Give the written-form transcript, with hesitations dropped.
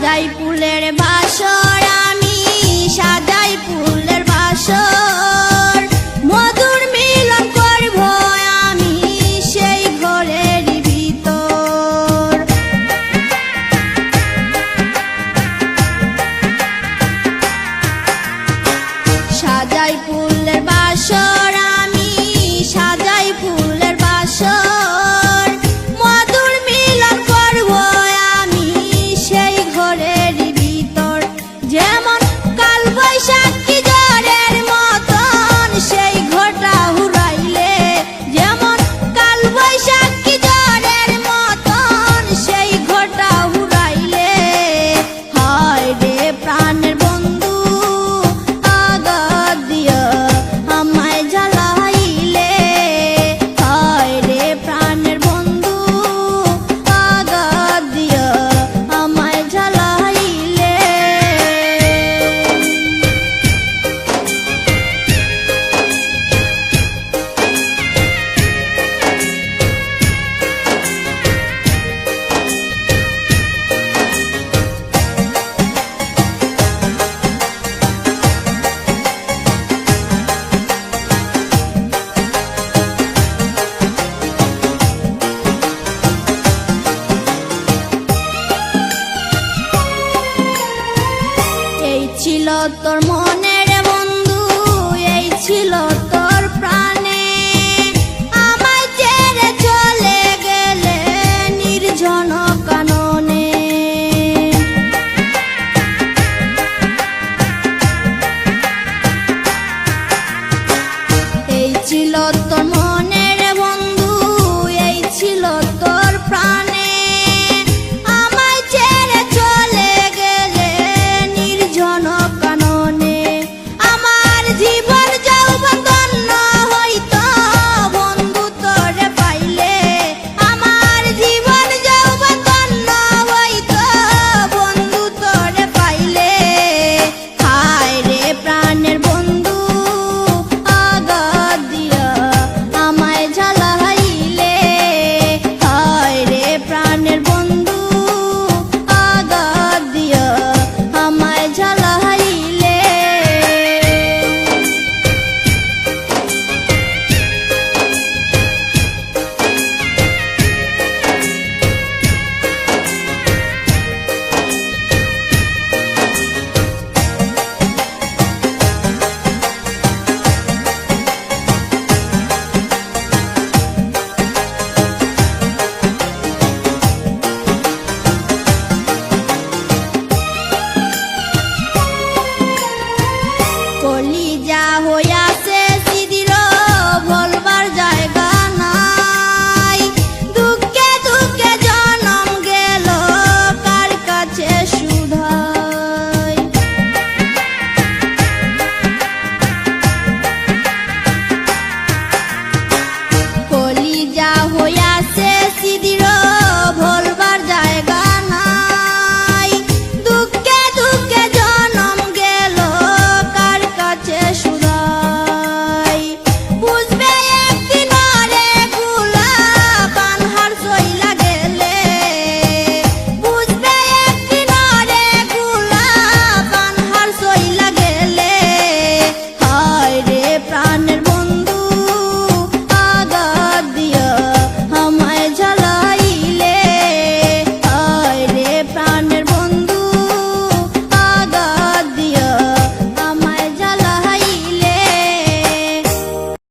সাজাই ফুলের বাসর আমি সাজাই ফুলের বাসর মধুর মিলন করব আমি সেই ঘরের ভিতর সাজাই ফুলের বাসর আমি সাজাই ফুলের বাসর মধুর মিলন করব আমি সেই ঘরের ভিতর যেমন কাল বৈশাখী ঝড়ের মতন সেই ঘটা হুরাইলে যেমন কাল বৈশাখী ঝড়ের মতন সেই ঘটা হুরাইলে হায় রে প্রাণের বন্ধু আঘাত দিও আমায় জ্বালাইলে হায় রে প্রাণের বন্ধু আঘাত দিও আমায় জ্বালাইলে এই ছিল তোর